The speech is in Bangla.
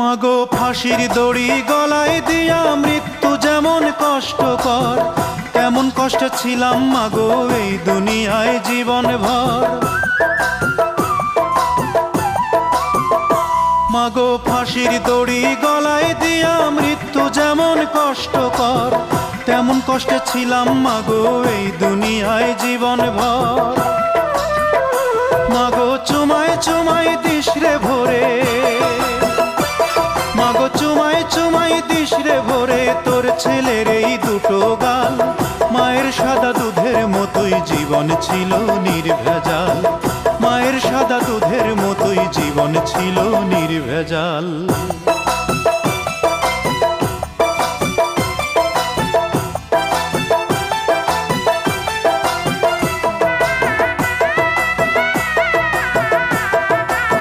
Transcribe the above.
মাগো ফাঁসির দড়ি গলায় দিয়া মৃত্যু যেমন কষ্টকর, তেমন কষ্টে ছিলাম মাগো এই দুনিয়ায় জীবন ভর। মাগো ফাঁসির দড়ি গলায় দিয়া মৃত্যু যেমন কষ্টকর, তেমন কষ্টে ছিলাম মাগো এই দুনিয়ায় জীবন ভর। মাগো চুমায় চুমায় দিস রে ভোরে, মাগো চুমায় চুমায় দিস রে ভোরে তোর ছেলের এই দুটো গাল। মায়ের সাদা দুধের মতোই জীবন ছিল নির্ভেজাল, মায়ের সাদা দুধের মতোই জীবন ছিল নির্ভেজাল।